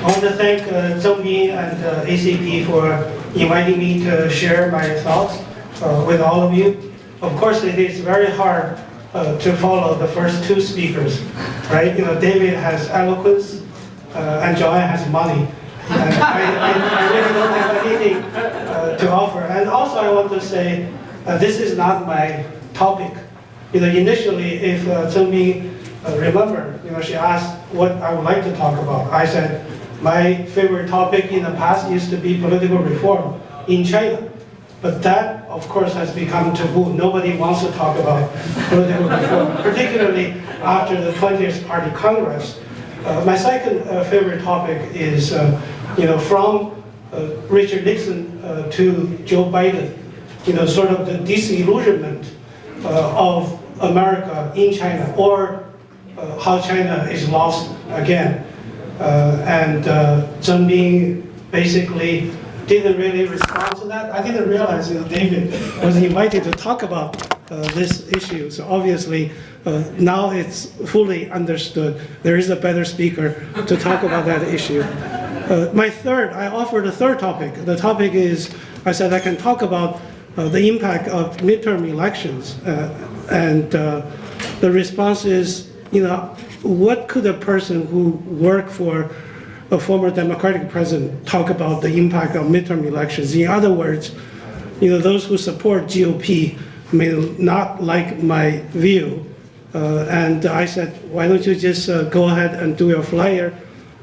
I want to thank Zheng Bin and ACP for inviting me to share my thoughts with all of you. Of course, it is very hard to follow the first two speakers, right? David has eloquence and Joanne has money. And I really don't have anything to offer. And also, I want to say this is not my topic. Initially, if Zheng Bin remember, she asked what I would like to talk about. I said my favorite topic in the past used to be political reform in China. But that, of course, has become taboo. Nobody wants to talk about political reform, particularly after the 20th Party Congress. My second favorite topic is, from Richard Nixon to Joe Biden, sort of the disillusionment of America in China, or how China is lost again. And Zheng Bin basically didn't really respond to that. I didn't realize David was invited to talk about this issue. So obviously, now it's fully understood. There is a better speaker to talk about that issue. I offered a third topic. The topic is, I said I can talk about the impact of midterm elections. And the response is, what could a person who worked for a former Democratic president talk about the impact of midterm elections? In other words, those who support GOP may not like my view. And I said, why don't you just go ahead and do your flyer,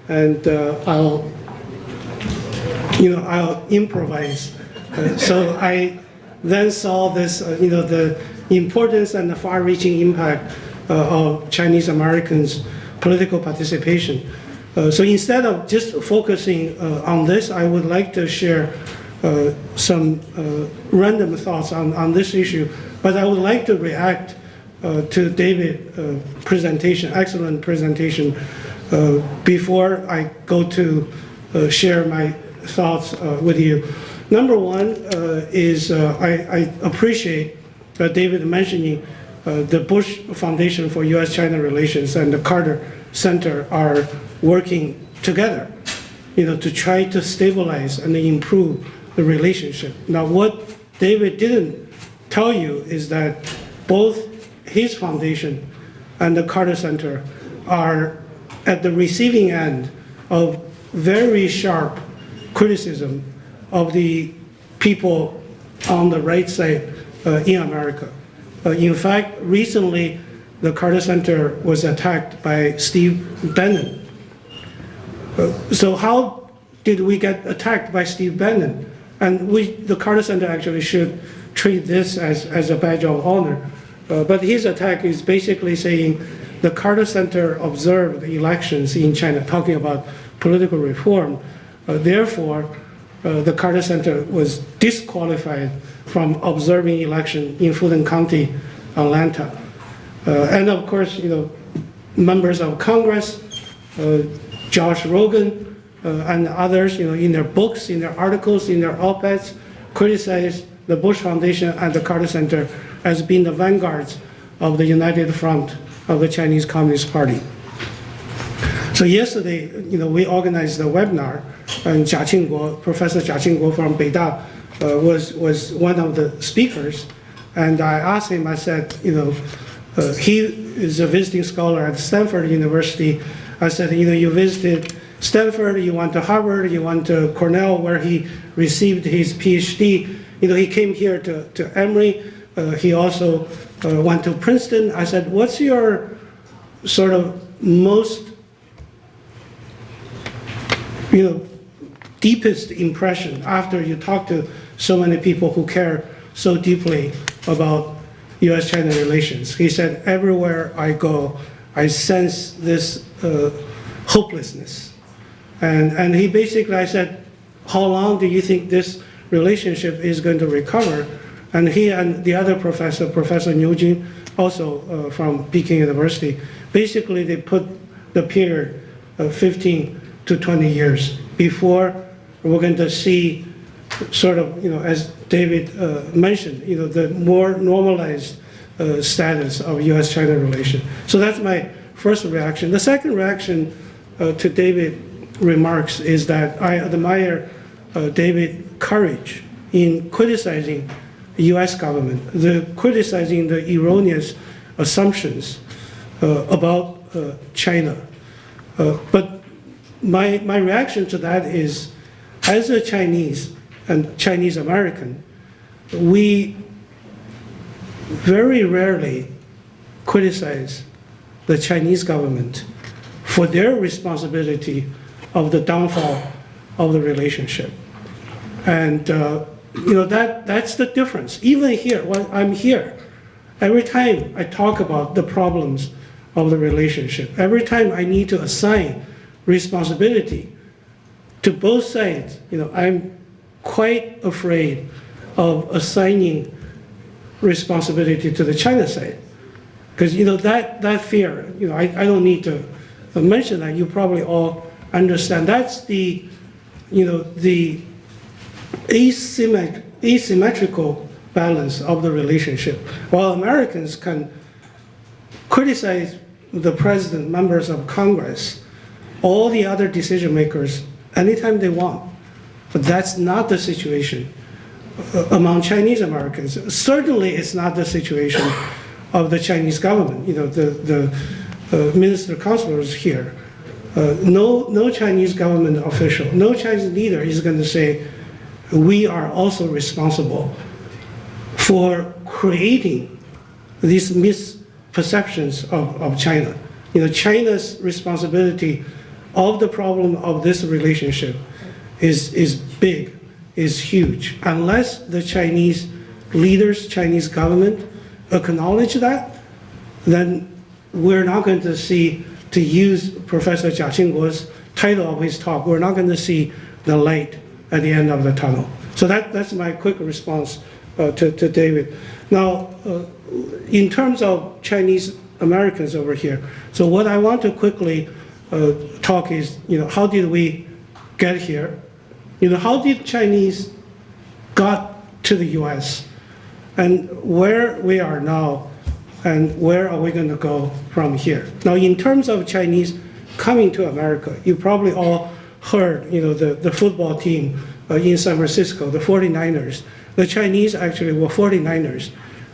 and I'll improvise. So I then saw this, the importance and the far-reaching impact of Chinese Americans' political participation. So instead of just focusing on this, I would like to share some random thoughts on this issue. But I would like to react to David's presentation, excellent presentation, before I go to share my thoughts with you. Number one is I appreciate David mentioning the Bush Foundation for U.S.-China Relations and the Carter Center are working together, to try to stabilize and improve the relationship. Now, what David didn't tell you is that both his foundation and the Carter Center are at the receiving end of very sharp criticism of the people on the right side in America. In fact, recently, the Carter Center was attacked by Steve Bannon. So how did we get attacked by Steve Bannon? And the Carter Center actually should treat this as a badge of honor. But his attack is basically saying the Carter Center observed elections in China, talking about political reform. Therefore, the Carter Center was disqualified from observing election in Fulton County, Atlanta. And of course, members of Congress, Josh Rogan, and others, in their books, in their articles, in their op-eds, criticized the Bush Foundation and the Carter Center as being the vanguards of the united front of the Chinese Communist Party. So yesterday, we organized a webinar, and Professor Jia Qingguo from Beida was one of the speakers. And I asked him, I said, he is a visiting scholar at Stanford University. I said, you visited Stanford, you went to Harvard, you went to Cornell, where he received his PhD. He came here to Emory. He also went to Princeton. I said, what's your sort of most, deepest impression after you talk to so many people who care so deeply about U.S.-China relations? He said, everywhere I go, I sense this hopelessness. And he basically, I said, how long do you think this relationship is going to recover? And he and the other professor, Professor Niu Jun, also from Peking University, basically they put the period of 15 to 20 years before we're going to see sort of, as David mentioned, the more normalized status of U.S.-China relation. So that's my first reaction. The second reaction to David remarks is that I admire David's courage in criticizing the U.S. government, criticizing the erroneous assumptions about China. But my reaction to that is, as a Chinese and Chinese American, we very rarely criticize the Chinese government for their responsibility of the downfall of the relationship. And that's the difference. Even here, when I'm here, every time I talk about the problems of the relationship, every time I need to assign responsibility to both sides, I'm quite afraid of assigning responsibility to the China side. Because that fear, I don't need to mention that. You probably all understand. That's the asymmetrical balance of the relationship. While Americans can criticize the president, members of Congress, all the other decision makers, anytime they want. But that's not the situation among Chinese Americans. Certainly it's not the situation of the Chinese government. The minister counselors here, no Chinese government official, no Chinese leader is going to say, we are also responsible for creating these misperceptions of China. China's responsibility of the problem of this relationship is big, is huge. Unless the Chinese leaders, Chinese government acknowledge that, then we're not going to see, to use Professor Jia Qingguo's title of his talk, we're not going to see the light at the end of the tunnel. So that's my quick response to David. Now, in terms of Chinese Americans over here, so what I want to quickly talk is, how did we get here? How did Chinese got to the US? And where we are now, and where are we going to go from here? Now, in terms of Chinese coming to America, you probably all heard, the football team in San Francisco, the 49ers. The Chinese actually were 49ers.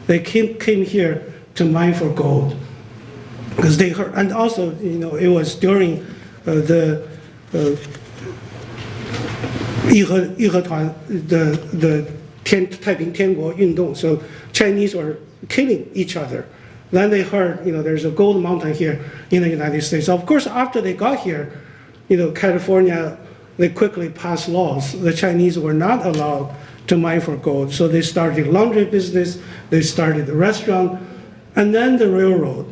They came here to mine for gold. Because they heard, and also, it was during the 义和团 the 太平天国运动, so Chinese were killing each other. Then they heard, there's a gold mountain here in the United States. So of course, after they got here, California, they quickly passed laws. The Chinese were not allowed to mine for gold. So they started laundry business, they started the restaurant, and then the railroad,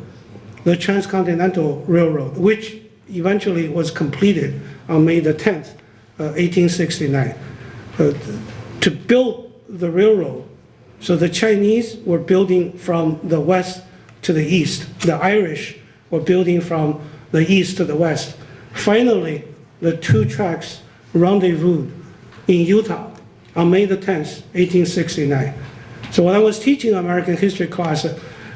the Transcontinental Railroad, which eventually was completed on May the 10th, 1869. To build the railroad, so the Chinese were building from the west to the east. The Irish were building from the east to the west. Finally, the two tracks rendezvoused in Utah on May the 10th, 1869. So when I was teaching American history class,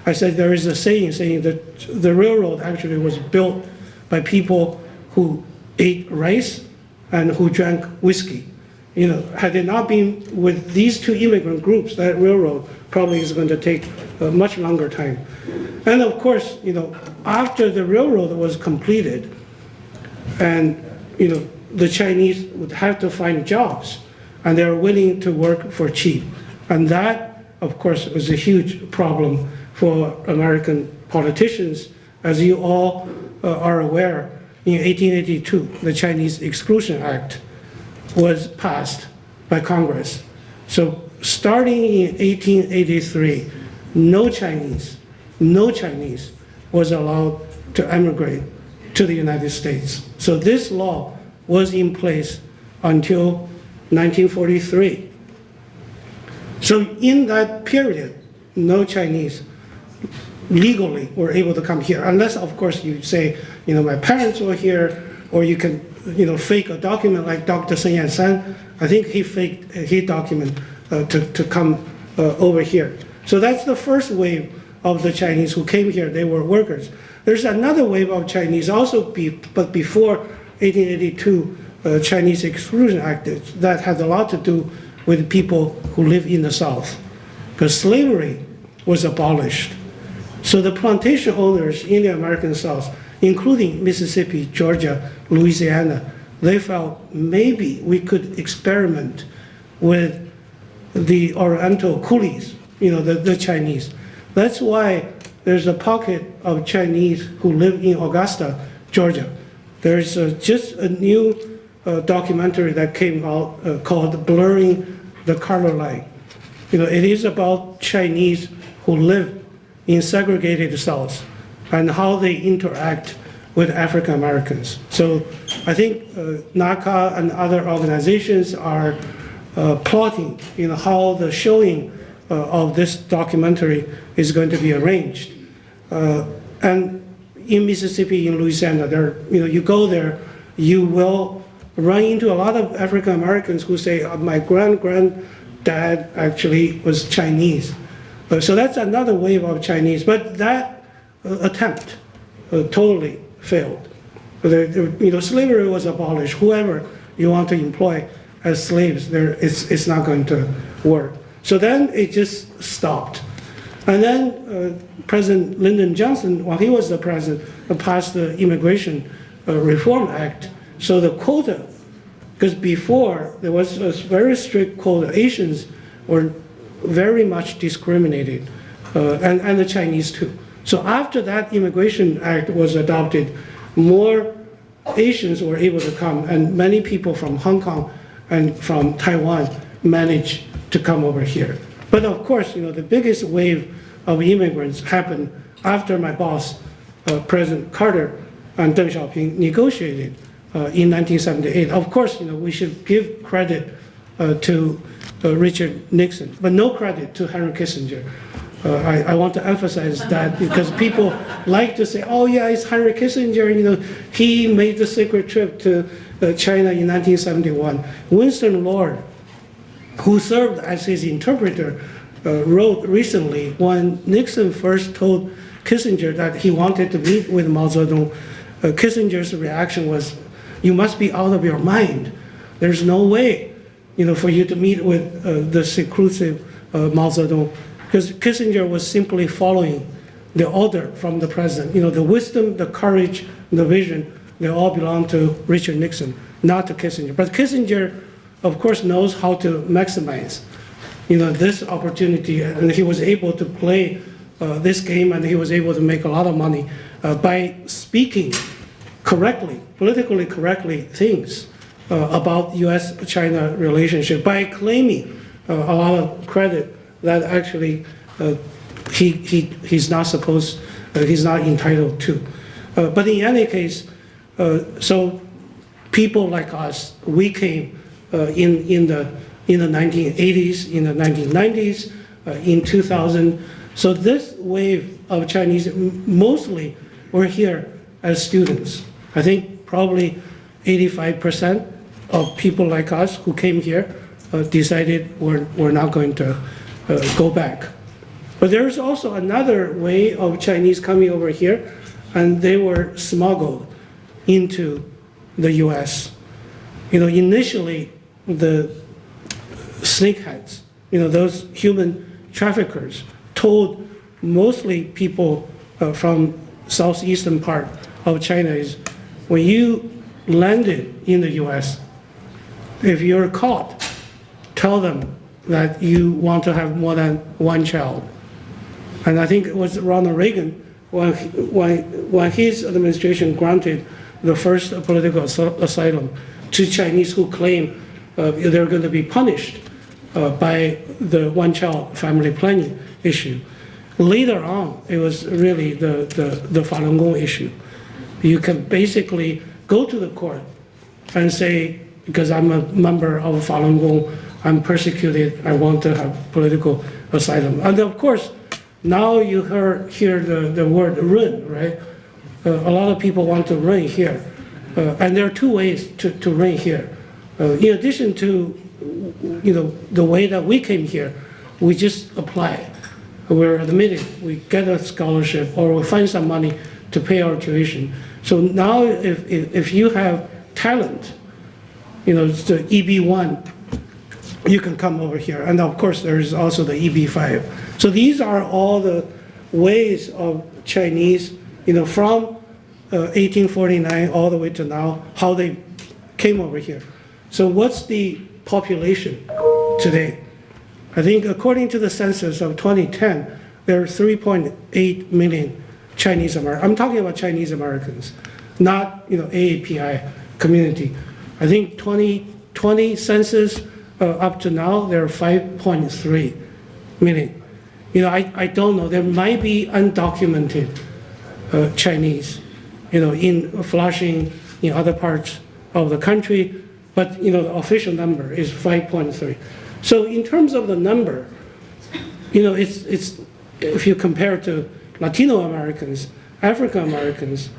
I said there is a saying that the railroad actually was built by people who ate rice and who drank whiskey. Had it not been with these two immigrant groups, that railroad probably is going to take a much longer time. And of course, after the railroad was completed, and the Chinese would have to find jobs, and they're willing to work for cheap. And that, of course, was a huge problem for American politicians. As you all are aware, in 1882, the Chinese Exclusion Act was passed by Congress. So starting in 1883, no Chinese was allowed to emigrate to the United States. So this law was in place until 1943. So in that period, no Chinese legally were able to come here, unless of course you say, my parents were here, or you can, fake a document like Dr. Sun Yat-sen. I think he faked his document to come over here. So that's the first wave of the Chinese who came here. They were workers. There's another wave of Chinese also, but before 1882 Chinese Exclusion Act that had a lot to do with people who live in the South, because slavery was abolished. So the plantation owners in the American South, including Mississippi, Georgia, Louisiana, they felt maybe we could experiment with the Oriental coolies, the Chinese. That's why there's a pocket of Chinese who live in Augusta, Georgia. There's just a new documentary that came out called Blurring the Color Line. It is about Chinese who live in segregated South and how they interact with African Americans. So I think NACA and other organizations are plotting how the showing of this documentary is going to be arranged. And in Mississippi, in Louisiana, you go there, you will run into a lot of African Americans who say, my granddad actually was Chinese. So that's another wave of Chinese, but that attempt totally failed. Slavery was abolished. Whoever you want to employ as slaves, it's not going to work. So then it just stopped. And then President Lyndon Johnson, while he was the president, passed the Immigration Reform Act. So the quota, because before there was a very strict quota, Asians were very much discriminated, and the Chinese too. So after that Immigration Act was adopted, more Asians were able to come, and many people from Hong Kong and from Taiwan managed to come over here. But of course, the biggest wave of immigrants happened after my boss, President Carter, and Deng Xiaoping negotiated in 1978. Of course, we should give credit to Richard Nixon, but no credit to Henry Kissinger. I want to emphasize that because people like to say, oh yeah, it's Henry Kissinger, he made the secret trip to China in 1971. Winston Lord, who served as his interpreter, wrote recently when Nixon first told Kissinger that he wanted to meet with Mao Zedong, Kissinger's reaction was, you must be out of your mind. There's no way, for you to meet with the seclusive Mao Zedong, because Kissinger was simply following the order from the president. The wisdom, the courage, the vision, they all belong to Richard Nixon, not to Kissinger. But Kissinger, of course, knows how to maximize, this opportunity, and he was able to play this game, and he was able to make a lot of money by speaking correctly, politically correctly things about U.S.-China relationship, by claiming a lot of credit that actually he's not supposed, he's not entitled to. But in any case, so people like us, we came in the 1980s, in the 1990s, in 2000. So this wave of Chinese mostly were here as students. I think probably 85% of people like us who came here decided we're not going to go back. But there's also another way of Chinese coming over here, and they were smuggled into the US. Initially, the snakeheads, those human traffickers, told mostly people from southeastern part of China is, when you landed in the US, if you're caught, tell them that you want to have more than one child. And I think it was Ronald Reagan, when his administration granted the first political asylum to Chinese who claim they're going to be punished by the one-child family planning issue. Later on, it was really the Falun Gong issue. You can basically go to the court and say, because I'm a member of Falun Gong, I'm persecuted, I want to have political asylum. And of course, now you hear the word run, right? A lot of people want to run here. And there are two ways to run here. In addition to the way that we came here, we just apply. We're admitted, we get a scholarship, or we find some money to pay our tuition. So now if you have talent, it's the EB1, you can come over here. And of course, there's also the EB5. So these are all the ways of Chinese, from 1849 all the way to now, how they came over here. So what's the population today? I think according to the census of 2010, there are 3.8 million Chinese Americans. I'm talking about Chinese Americans, not AAPI community. I think 2020 census up to now, there are 5.3 million. I don't know. There might be undocumented Chinese, in Flushing, in other parts of the country, but the official number is 5.3. So in terms of the number, it's if you compare to Latino Americans, African Americans,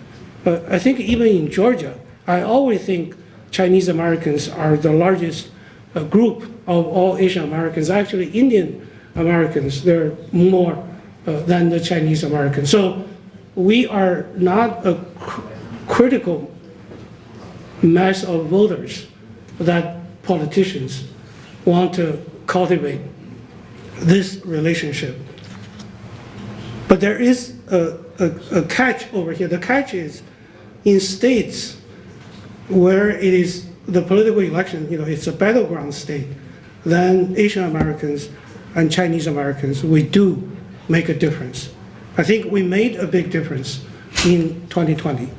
I think even in Georgia, I always think Chinese Americans are the largest group of all Asian Americans. Actually, Indian Americans, they're more than the Chinese Americans. So we are not a critical mass of voters that politicians want to cultivate this relationship. But there is a catch over here. The catch is in states where it is the political election, it's a battleground state, then Asian Americans and Chinese Americans, we do make a difference. I think we made a big difference in 2020.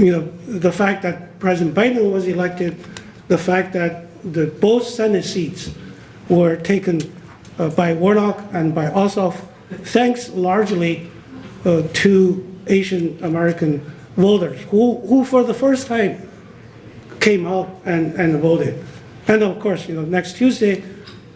The fact that President Biden was elected, the fact that both Senate seats were taken by Warnock and by Ossoff, thanks largely to Asian American voters who for the first time came out and voted. And of course, next Tuesday,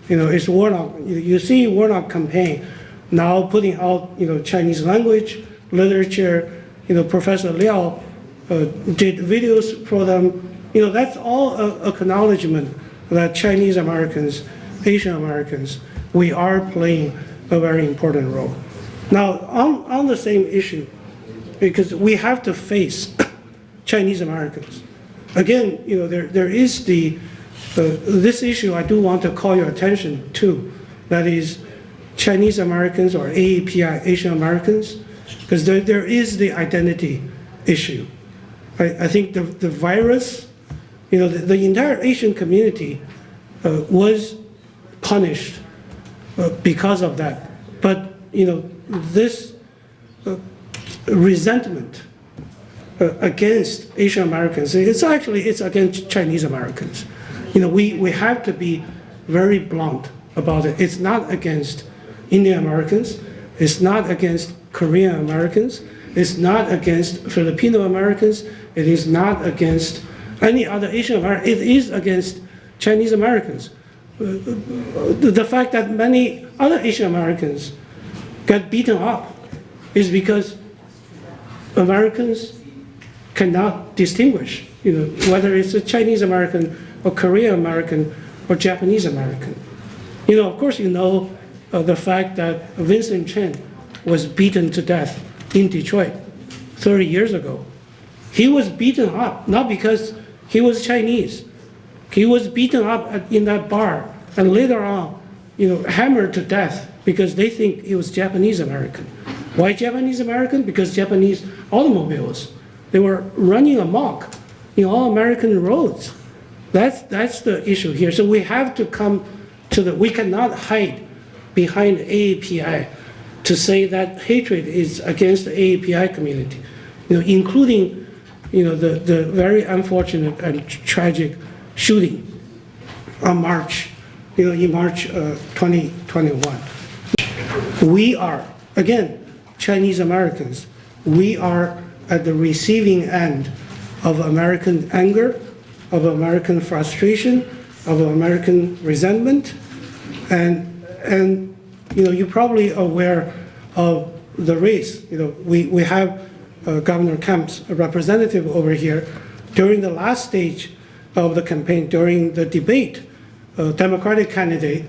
it's Warnock. You see Warnock campaign now putting out, Chinese language, literature, Professor Liao did videos for them. That's all acknowledgement that Chinese Americans, Asian Americans, we are playing a very important role. Now, on the same issue, because we have to face Chinese Americans. Again, there is this issue I do want to call your attention to, that is Chinese Americans or AAPI, Asian Americans, because there is the identity issue. I think the virus, the entire Asian community was punished because of that. But, this resentment against Asian Americans, it's against Chinese Americans. We have to be very blunt about it. It's not against Indian Americans. It's not against Korean Americans. It's not against Filipino Americans. It is not against any other Asian American. It is against Chinese Americans. The fact that many other Asian Americans got beaten up is because Americans cannot distinguish, whether it's a Chinese American or Korean American or Japanese American. Of course, the fact that Vincent Chen was beaten to death in Detroit 30 years ago. He was beaten up, not because he was Chinese. He was beaten up in that bar and later on, hammered to death because they think he was Japanese American. Why Japanese American? Because Japanese automobiles, they were running amok in all American roads. That's the issue here. So we have to come to we cannot hide behind AAPI to say that hatred is against the AAPI community, including, the very unfortunate and tragic shooting on March, in March 2021. We are, again, Chinese Americans, we are at the receiving end of American anger, of American frustration, of American resentment, and you're probably aware of the race. We have Governor Kemp's representative over here. During the last stage of the campaign, during the debate, a Democratic candidate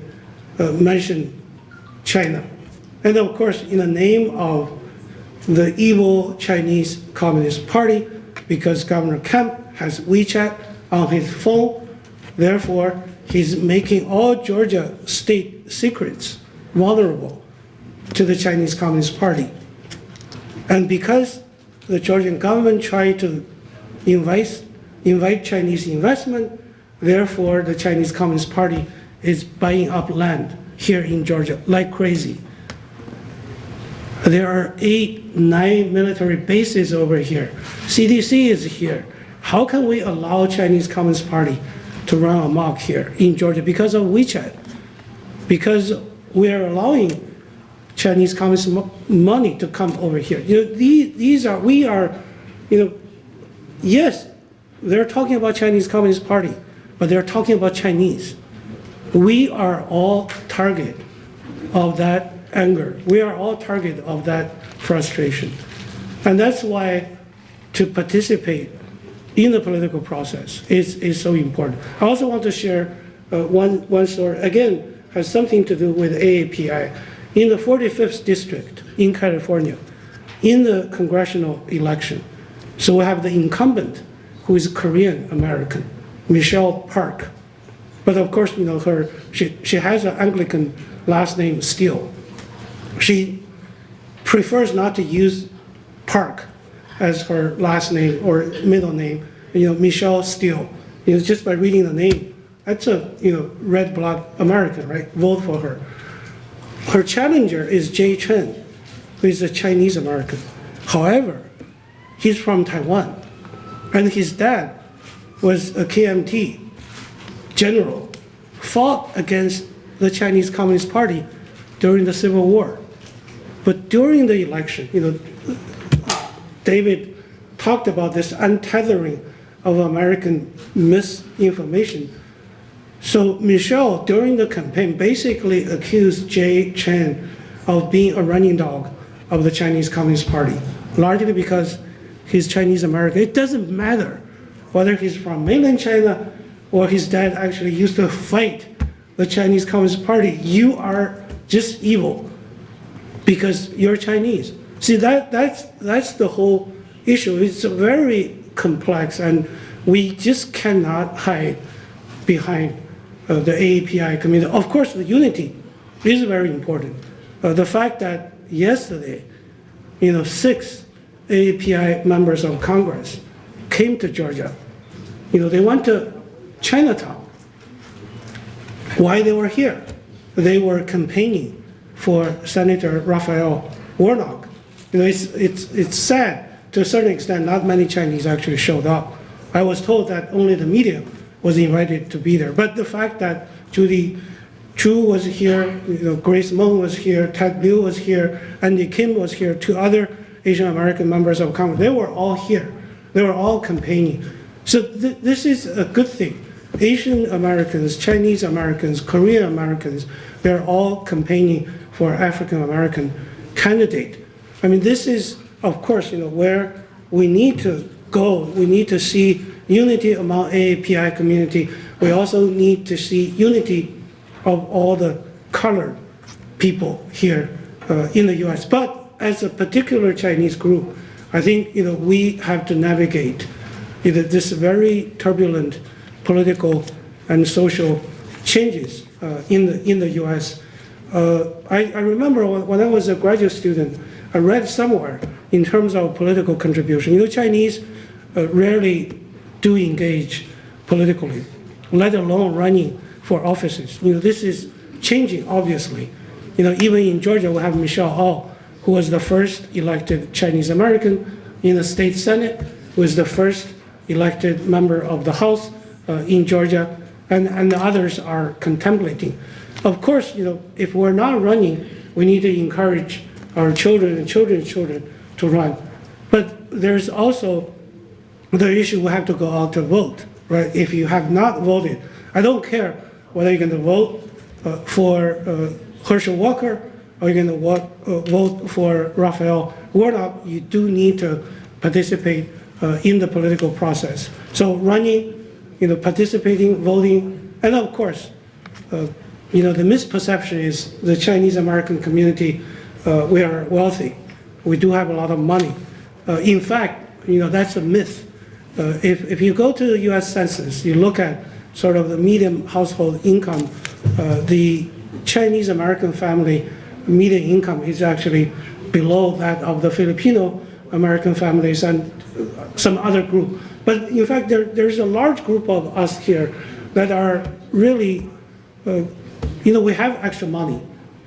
mentioned China. And of course, in the name of the evil Chinese Communist Party, because Governor Kemp has WeChat on his phone. Therefore, he's making all Georgia state secrets vulnerable to the Chinese Communist Party. And because the Georgian government tried to invite Chinese investment, therefore the Chinese Communist Party is buying up land here in Georgia like crazy. There are 8, 9 military bases over here. CDC is here. How can we allow Chinese Communist Party to run amok here in Georgia? Because of WeChat. Because we are allowing Chinese Communist money to come over here. Yes, they're talking about Chinese Communist Party, but they're talking about Chinese. We are all target of that anger. We are all target of that frustration. And that's why to participate in the political process is so important. I also want to share one story, again, has something to do with AAPI. In the 45th district in California, in the congressional election, so we have the incumbent who is Korean American, Michelle Park. But of course, she has an Anglican last name Steele. She prefers not to use Park as her last name or middle name, Michelle Steele. Just by reading the name, that's a red blood American, right? Vote for her. Her challenger is Jay Chen, who is a Chinese American. However, he's from Taiwan, and his dad was a KMT general, fought against the Chinese Communist Party during the Civil War. But during the election, David talked about this untethering of American misinformation. So Michelle, during the campaign, basically accused Jay Chen of being a running dog of the Chinese Communist Party, largely because he's Chinese American. It doesn't matter whether he's from mainland China or his dad actually used to fight the Chinese Communist Party. You are just evil because you're Chinese. See, that's the whole issue. It's very complex, and we just cannot hide behind the AAPI community. Of course, the unity is very important. The fact that yesterday, 6 AAPI members of Congress came to Georgia. They went to Chinatown. Why they were here? They were campaigning for Senator Raphael Warnock. It's sad to a certain extent. Not many Chinese actually showed up. I was told that only the media was invited to be there. But the fact that Judy Chu was here, Grace Meng was here, Ted Liu was here, Andy Kim was here, 2 other Asian American members of Congress, they were all here. They were all campaigning. So this is a good thing. Asian Americans, Chinese Americans, Korean Americans, they're all campaigning for African American candidate. I mean, this is, of course, where we need to go. We need to see unity among AAPI community. We also need to see unity of all the colored people here in the U.S. But as a particular Chinese group, I think we have to navigate this very turbulent political and social changes in the U.S. I remember when I was a graduate student, I read somewhere in terms of political contribution. Chinese rarely do engage politically, let alone running for offices. This is changing, obviously. Even in Georgia, we have Michelle Au, who was the first elected Chinese American in the state Senate, who is the first elected member of the House in Georgia, and the others are contemplating. Of course, if we're not running, we need to encourage our children and children's children to run. But there's also the issue we have to go out to vote, right? If you have not voted, I don't care whether you're going to vote for Herschel Walker or you're going to vote for Raphael Warnock, you do need to participate in the political process. So running, participating, voting, and of course, the misperception is the Chinese American community, we are wealthy. We do have a lot of money. In fact, that's a myth. If you go to the US Census, you look at sort of the median household income, the Chinese American family median income is actually below that of the Filipino American families and some other group. But in fact, there's a large group of us here that are really, we have extra money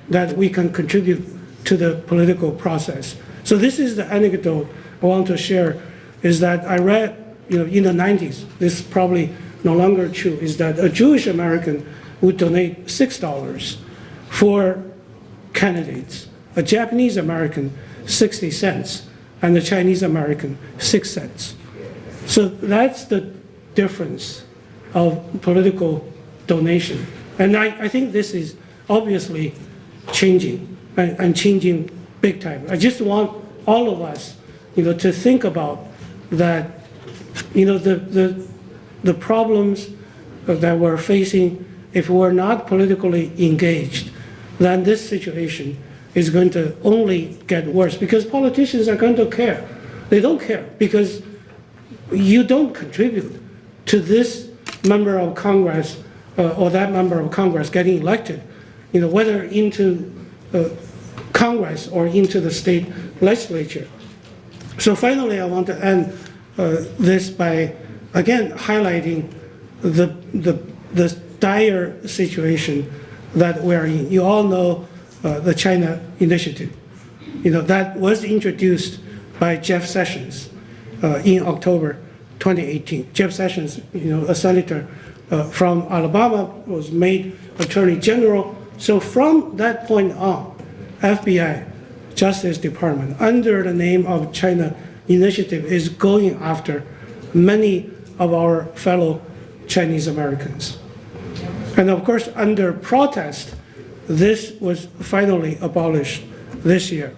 that we can contribute to the political process. So this is the anecdote I want to share, is that I read, in the 90s, this is probably no longer true, is that a Jewish American would donate $6 for candidates, a Japanese American 60 cents, and a Chinese American 6 cents. So that's the difference of political donation. And I think this is obviously changing, and changing big time. I just want all of us, to think about that, the problems that we're facing, if we're not politically engaged, then this situation is going to only get worse, because politicians are going to care. They don't care because you don't contribute to this member of Congress or that member of Congress getting elected, whether into Congress or into the state legislature. So finally, I want to end this by again highlighting the dire situation that we're in. You all know the China Initiative, that was introduced by Jeff Sessions in October 2018. Jeff Sessions, a senator from Alabama, was made Attorney General. So from that point on, FBI, Justice Department, under the name of China Initiative, is going after many of our fellow Chinese Americans. And of course, under protest, this was finally abolished this year.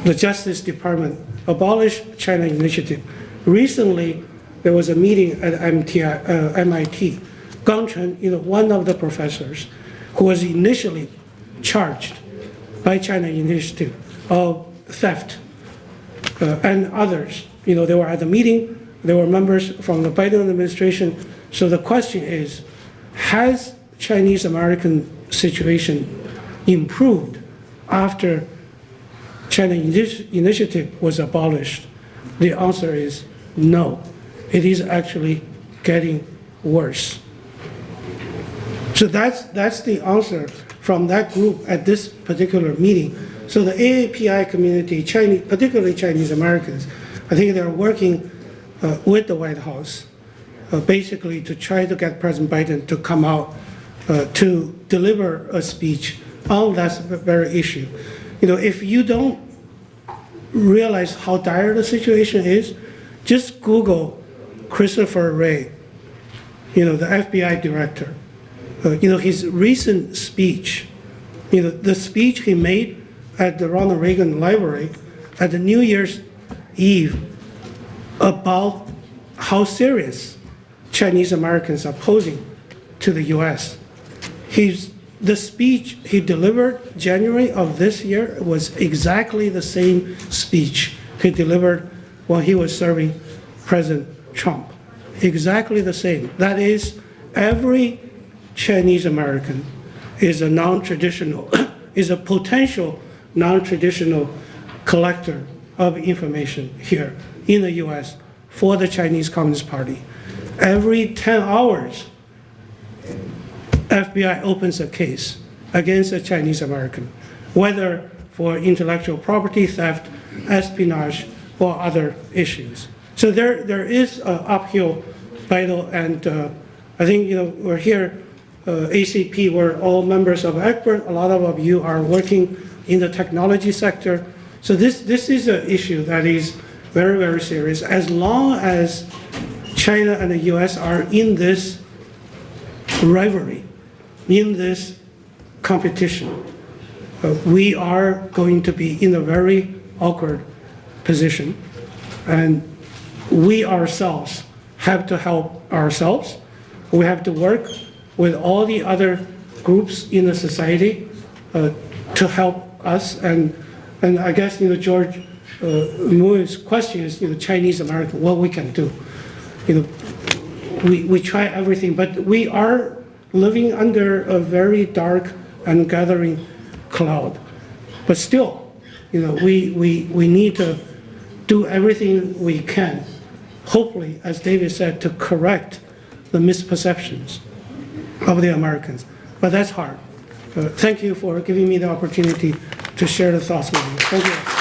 The Justice Department abolished China Initiative. Recently, there was a meeting at MIT. Gang Chen, one of the professors who was initially charged by China Initiative of theft, and others, they were at the meeting. They were members from the Biden administration. So the question is, has Chinese American situation improved after China Initiative was abolished? The answer is no. It is actually getting worse. So that's the answer from that group at this particular meeting. So the AAPI community, particularly Chinese Americans, I think they're working with the White House basically to try to get President Biden to come out to deliver a speech on that very issue. If you don't realize how dire the situation is, just Google Christopher Wray, the FBI director. His recent speech, the speech he made at the Ronald Reagan Library at the New Year's Eve about how serious Chinese Americans are posing to the US. The speech he delivered January of this year was exactly the same speech he delivered when he was serving President Trump. Exactly the same. That is, every Chinese American is a non-traditional, is a potential non-traditional collector of information here in the US for the Chinese Communist Party. Every 10 hours, FBI opens a case against a Chinese American, whether for intellectual property theft, espionage, or other issues. So there is an uphill battle, and I think we're here, ACP, we're all members of ECBER. A lot of you are working in the technology sector. So this is an issue that is very, very serious. As long as China and the US are in this rivalry, in this competition, we are going to be in a very awkward position. And we ourselves have to help ourselves. We have to work with all the other groups in the society to help us. And I guess, George, Mui's question is, Chinese American, what we can do. We try everything, but we are living under a very dark and gathering cloud. But still, we need to do everything we can, hopefully, as David said, to correct the misperceptions of the Americans. But that's hard. Thank you for giving me the opportunity to share the thoughts with you. Thank you.